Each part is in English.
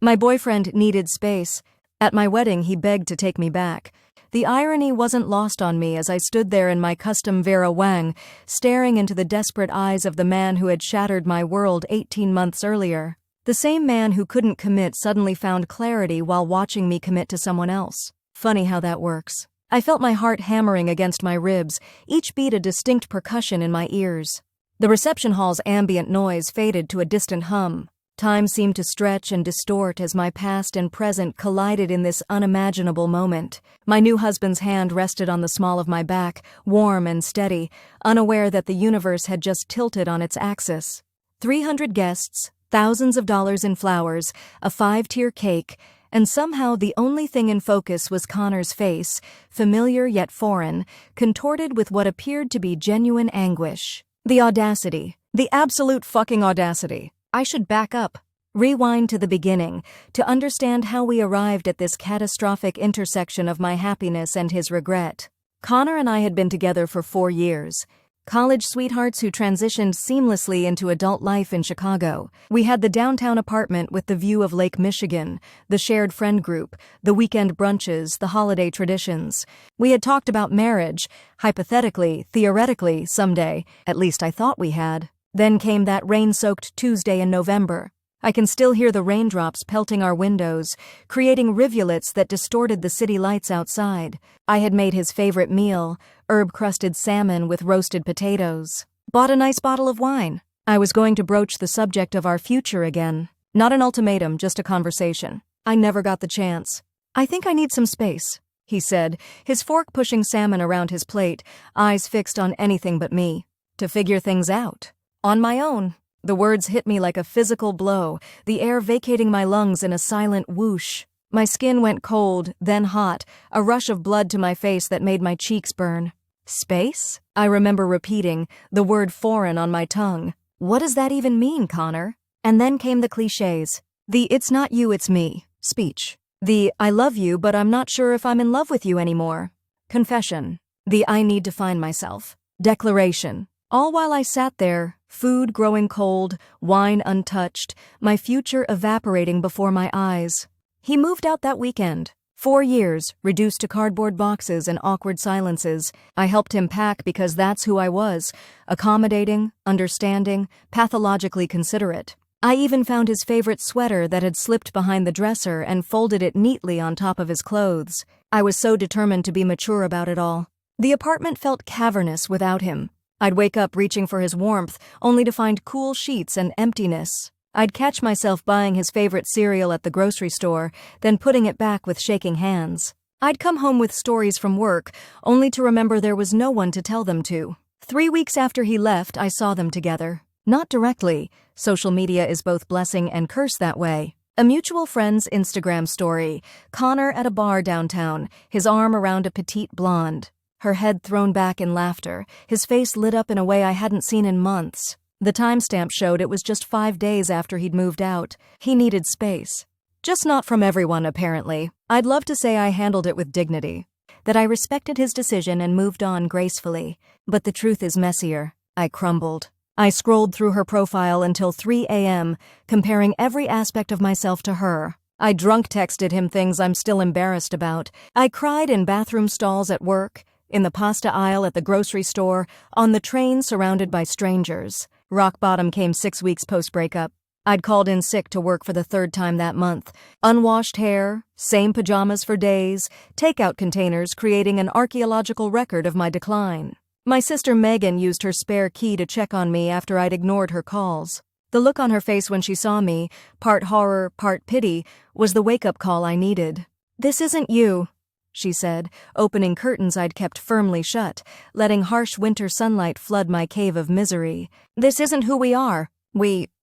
My boyfriend needed space. At my wedding, he begged to take me back. The irony wasn't lost on me as I stood there in my custom Vera Wang, staring into the desperate eyes of the man who had shattered my world 18 months earlier. The same man who couldn't commit suddenly found clarity while watching me commit to someone else. Funny how that works. I felt my heart hammering against my ribs, each beat a distinct percussion in my ears. The reception hall's ambient noise faded to a distant hum. Time seemed to stretch and distort as my past and present collided in this unimaginable moment. My new husband's hand rested on the small of my back, warm and steady, unaware that the universe had just tilted on its axis. 300 guests, thousands of dollars in flowers, a 5-tier cake, and somehow the only thing in focus was Connor's face, familiar yet foreign, contorted with what appeared to be genuine anguish. The audacity. The absolute fucking audacity. I should back up, rewind to the beginning, to understand how we arrived at this catastrophic intersection of my happiness and his regret. Connor and I had been together for 4 years. College sweethearts who transitioned seamlessly into adult life in Chicago. We had the downtown apartment with the view of Lake Michigan, the shared friend group, the weekend brunches, the holiday traditions. We had talked about marriage, hypothetically, theoretically, someday. At least I thought we had. Then came that rain-soaked Tuesday in November. I can still hear the raindrops pelting our windows, creating rivulets that distorted the city lights outside. I had made his favorite meal, herb-crusted salmon with roasted potatoes. Bought a nice bottle of wine. I was going to broach the subject of our future again. Not an ultimatum, just a conversation. I never got the chance. "I think I need some space," he said, his fork pushing salmon around his plate, eyes fixed on anything but me. "To figure things out. On my own." The words hit me like a physical blow, the air vacating my lungs in a silent whoosh. My skin went cold, then hot, a rush of blood to my face that made my cheeks burn. "Space?" I remember repeating, the word foreign on my tongue. "What does that even mean, Connor?" And then came the cliches. The "it's not you, it's me" speech. The "I love you, but I'm not sure if I'm in love with you anymore" confession. The "I need to find myself" declaration. All while I sat there, food growing cold, wine untouched, my future evaporating before my eyes. He moved out that weekend. 4 years, reduced to cardboard boxes and awkward silences. I helped him pack because that's who I was, accommodating, understanding, pathologically considerate. I even found his favorite sweater that had slipped behind the dresser and folded it neatly on top of his clothes. I was so determined to be mature about it all. The apartment felt cavernous without him. I'd wake up reaching for his warmth, only to find cool sheets and emptiness. I'd catch myself buying his favorite cereal at the grocery store, then putting it back with shaking hands. I'd come home with stories from work, only to remember there was no one to tell them to. 3 weeks after he left, I saw them together. Not directly. Social media is both blessing and curse that way. A mutual friend's Instagram story. Connor at a bar downtown, his arm around a petite blonde. Her head thrown back in laughter, his face lit up in a way I hadn't seen in months. The timestamp showed it was just 5 days after he'd moved out. He needed space. Just not from everyone, apparently. I'd love to say I handled it with dignity, that I respected his decision and moved on gracefully. But the truth is messier. I crumbled. I scrolled through her profile until 3 a.m., comparing every aspect of myself to her. I drunk texted him things I'm still embarrassed about. I cried in bathroom stalls at work, in the pasta aisle at the grocery store, on the train surrounded by strangers. Rock bottom came 6 weeks post-breakup. I'd called in sick to work for the 3rd time that month. Unwashed hair, same pajamas for days, takeout containers creating an archaeological record of my decline. My sister Megan used her spare key to check on me after I'd ignored her calls. The look on her face when she saw me, part horror, part pity, was the wake-up call I needed. "This isn't you," she said, opening curtains I'd kept firmly shut, letting harsh winter sunlight flood my cave of misery. "This isn't who we are.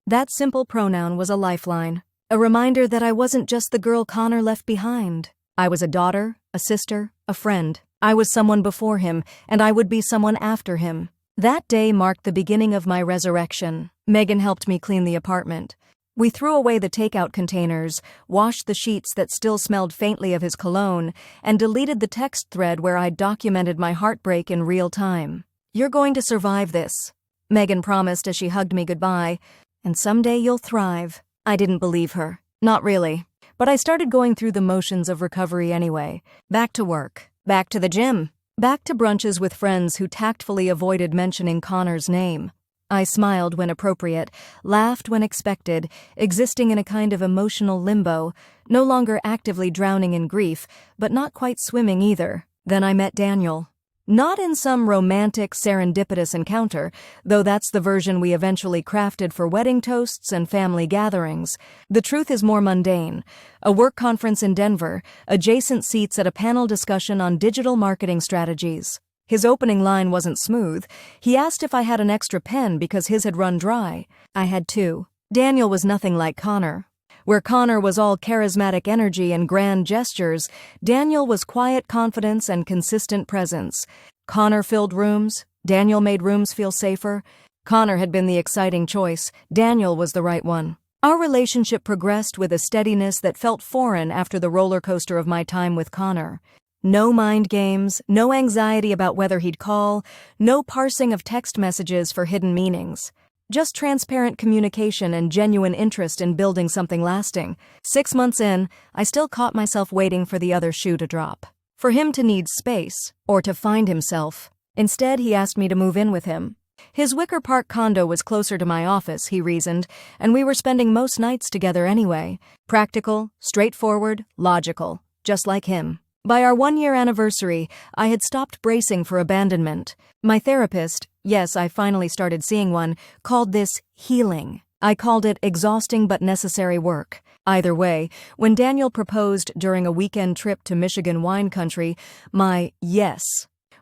That simple pronoun was a lifeline, a reminder that I wasn't just the girl Connor left behind. I was a daughter, a sister, a friend. I was someone before him, and I would be someone after him. That day marked the beginning of my resurrection. Megan helped me clean the apartment. We threw away the takeout containers, washed the sheets that still smelled faintly of his cologne, and deleted the text thread where I'd documented my heartbreak in real time. "You're going to survive this," Megan promised as she hugged me goodbye, "and someday you'll thrive." I didn't believe her. Not really. But I started going through the motions of recovery anyway. Back to work. Back to the gym. Back to brunches with friends who tactfully avoided mentioning Connor's name. I smiled when appropriate, laughed when expected, existing in a kind of emotional limbo, no longer actively drowning in grief, but not quite swimming either. Then I met Daniel. Not in some romantic, serendipitous encounter, though that's the version we eventually crafted for wedding toasts and family gatherings. The truth is more mundane. A work conference in Denver, adjacent seats at a panel discussion on digital marketing strategies. His opening line wasn't smooth. He asked if I had an extra pen because his had run dry. I had two. Daniel was nothing like Connor. Where Connor was all charismatic energy and grand gestures, Daniel was quiet confidence and consistent presence. Connor filled rooms. Daniel made rooms feel safer. Connor had been the exciting choice. Daniel was the right one. Our relationship progressed with a steadiness that felt foreign after the roller coaster of my time with Connor. No mind games, no anxiety about whether he'd call, no parsing of text messages for hidden meanings. Just transparent communication and genuine interest in building something lasting. 6 months in, I still caught myself waiting for the other shoe to drop. For him to need space, or to find himself. Instead, he asked me to move in with him. His Wicker Park condo was closer to my office, he reasoned, and we were spending most nights together anyway. Practical, straightforward, logical, just like him. By our 1-year anniversary, I had stopped bracing for abandonment. My therapist, yes, I finally started seeing one, called this healing. I called it exhausting but necessary work. Either way, when Daniel proposed during a weekend trip to Michigan wine country, my yes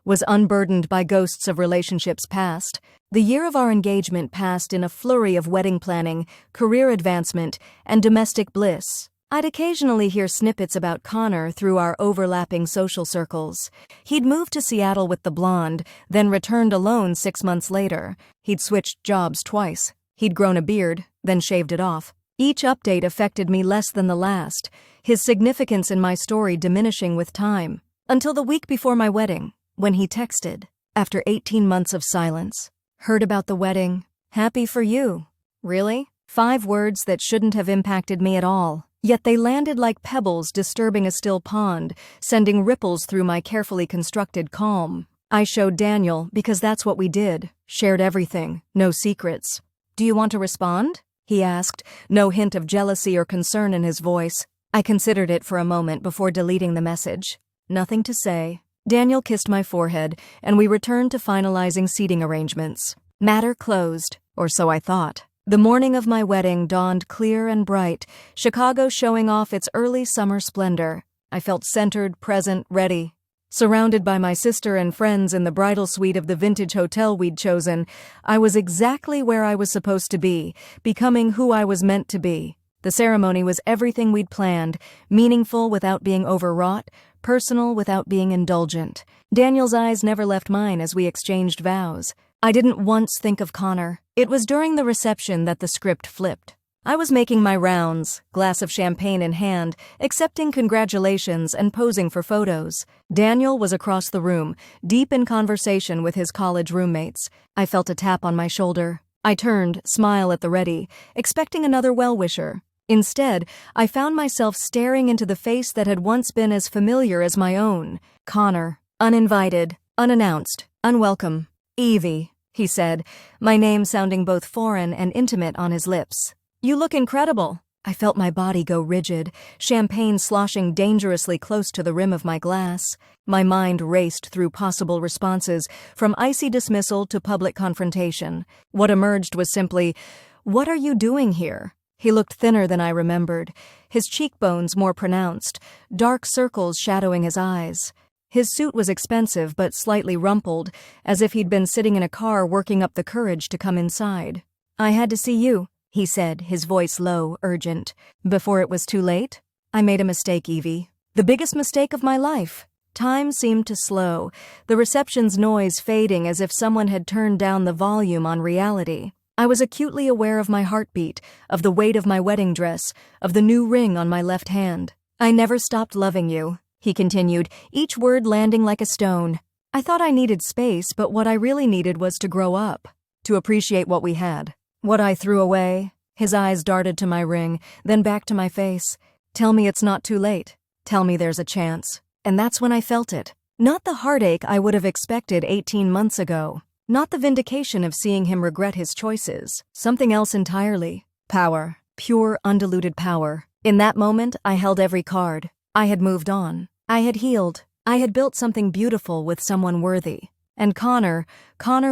was unburdened by ghosts of relationships past. The year of our engagement passed in a flurry of wedding planning, career advancement, and domestic bliss. I'd occasionally hear snippets about Connor through our overlapping social circles. He'd moved to Seattle with the blonde, then returned alone 6 months later. He'd switched jobs twice. He'd grown a beard, then shaved it off. Each update affected me less than the last, his significance in my story diminishing with time. Until the week before my wedding, when he texted, after 18 months of silence. Heard about the wedding. Happy for you. Really? 5 words that shouldn't have impacted me at all. Yet they landed like pebbles disturbing a still pond, sending ripples through my carefully constructed calm. I showed Daniel because that's what we did. Shared everything. No secrets. Do you want to respond? He asked, no hint of jealousy or concern in his voice. I considered it for a moment before deleting the message. Nothing to say. Daniel kissed my forehead, and we returned to finalizing seating arrangements. Matter closed, or so I thought. The morning of my wedding dawned clear and bright, Chicago showing off its early summer splendor. I felt centered, present, ready. Surrounded by my sister and friends in the bridal suite of the vintage hotel we'd chosen, I was exactly where I was supposed to be, becoming who I was meant to be. The ceremony was everything we'd planned, meaningful without being overwrought, personal without being indulgent. Daniel's eyes never left mine as we exchanged vows. I didn't once think of Connor. It was during the reception that the script flipped. I was making my rounds, glass of champagne in hand, accepting congratulations and posing for photos. Daniel was across the room, deep in conversation with his college roommates. I felt a tap on my shoulder. I turned, smile at the ready, expecting another well-wisher. Instead, I found myself staring into the face that had once been as familiar as my own. Connor. Uninvited, unannounced, unwelcome. Evie, he said, my name sounding both foreign and intimate on his lips. You look incredible. I felt my body go rigid, champagne sloshing dangerously close to the rim of my glass. My mind raced through possible responses, from icy dismissal to public confrontation. What emerged was simply, "What are you doing here?" He looked thinner than I remembered, his cheekbones more pronounced, dark circles shadowing his eyes. His suit was expensive but slightly rumpled, as if he'd been sitting in a car working up the courage to come inside. "I had to see you," he said, his voice low, urgent. "Before it was too late?" "I made a mistake, Evie. The biggest mistake of my life." Time seemed to slow, the reception's noise fading as if someone had turned down the volume on reality. I was acutely aware of my heartbeat, of the weight of my wedding dress, of the new ring on my left hand. "I never stopped loving you," he continued, each word landing like a stone. I thought I needed space, but what I really needed was to grow up, to appreciate what we had. What I threw away. His eyes darted to my ring, then back to my face. Tell me it's not too late. Tell me there's a chance. And that's when I felt it. Not the heartache I would have expected 18 months ago. Not the vindication of seeing him regret his choices. Something else entirely. Power. Pure, undiluted power. In that moment, I held every card. I had moved on. I had healed. I had built something beautiful with someone worthy. And Connor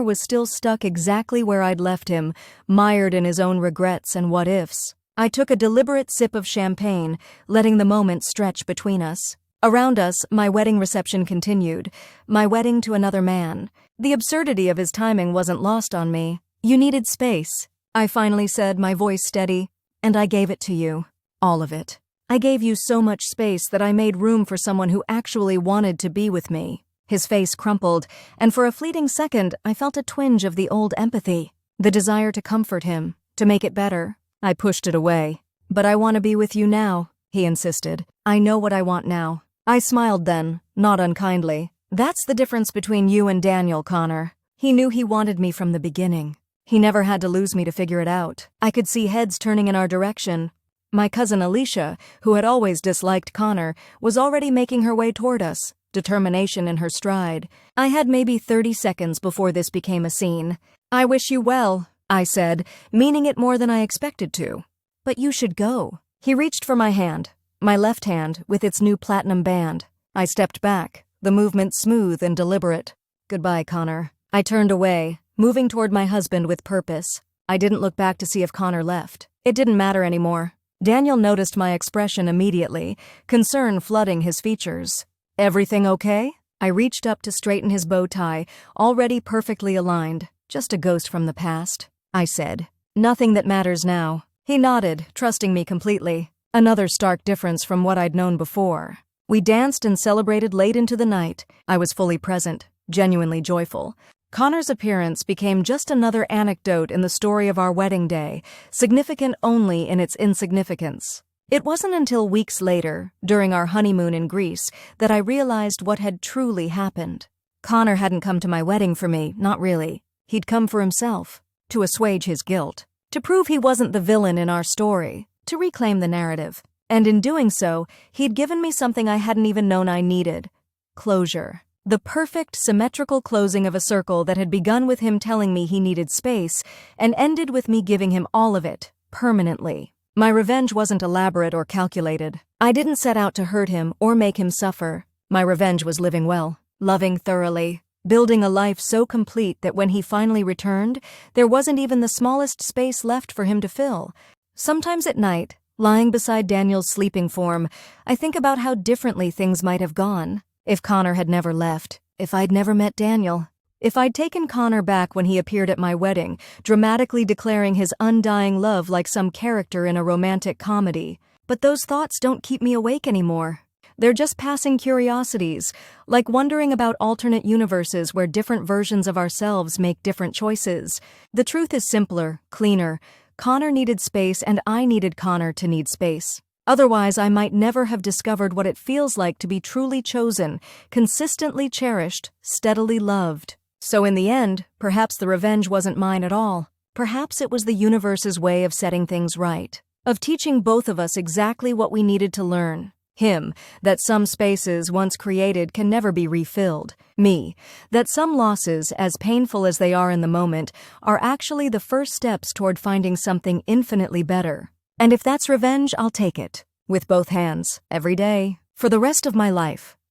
was still stuck exactly where I'd left him, mired in his own regrets and what-ifs. I took a deliberate sip of champagne, letting the moment stretch between us. Around us, my wedding reception continued. My wedding to another man. The absurdity of his timing wasn't lost on me. You needed space, I finally said, my voice steady. And I gave it to you. All of it. I gave you so much space that I made room for someone who actually wanted to be with me. His face crumpled, and for a fleeting second, I felt a twinge of the old empathy. The desire to comfort him, to make it better. I pushed it away. But I want to be with you now, he insisted. I know what I want now. I smiled then, not unkindly. That's the difference between you and Daniel, Connor. He knew he wanted me from the beginning. He never had to lose me to figure it out. I could see heads turning in our direction. My cousin Alicia, who had always disliked Connor, was already making her way toward us, determination in her stride. I had maybe 30 seconds before this became a scene. I wish you well, I said, meaning it more than I expected to. But you should go. He reached for my hand, my left hand with its new platinum band. I stepped back, the movement smooth and deliberate. Goodbye, Connor. I turned away, moving toward my husband with purpose. I didn't look back to see if Connor left. It didn't matter anymore. Daniel noticed my expression immediately, concern flooding his features. Everything okay? I reached up to straighten his bow tie, already perfectly aligned. Just a ghost from the past, I said. Nothing that matters now. He nodded, trusting me completely. Another stark difference from what I'd known before. We danced and celebrated late into the night. I was fully present, genuinely joyful. Connor's appearance became just another anecdote in the story of our wedding day, significant only in its insignificance. It wasn't until weeks later, during our honeymoon in Greece, that I realized what had truly happened. Connor hadn't come to my wedding for me, not really. He'd come for himself, to assuage his guilt, to prove he wasn't the villain in our story, to reclaim the narrative. And in doing so, he'd given me something I hadn't even known I needed. Closure. The perfect, symmetrical closing of a circle that had begun with him telling me he needed space and ended with me giving him all of it, permanently. My revenge wasn't elaborate or calculated. I didn't set out to hurt him or make him suffer. My revenge was living well, loving thoroughly, building a life so complete that when he finally returned, there wasn't even the smallest space left for him to fill. Sometimes at night, lying beside Daniel's sleeping form, I think about how differently things might have gone. If Connor had never left, if I'd never met Daniel, if I'd taken Connor back when he appeared at my wedding, dramatically declaring his undying love like some character in a romantic comedy. But those thoughts don't keep me awake anymore. They're just passing curiosities, like wondering about alternate universes where different versions of ourselves make different choices. The truth is simpler, cleaner. Connor needed space and I needed Connor to need space. Otherwise, I might never have discovered what it feels like to be truly chosen, consistently cherished, steadily loved. So in the end, perhaps the revenge wasn't mine at all. Perhaps it was the universe's way of setting things right, of teaching both of us exactly what we needed to learn. Him, that some spaces once created can never be refilled. Me, that some losses, as painful as they are in the moment, are actually the first steps toward finding something infinitely better. And if that's revenge, I'll take it. With both hands, every day, for the rest of my life.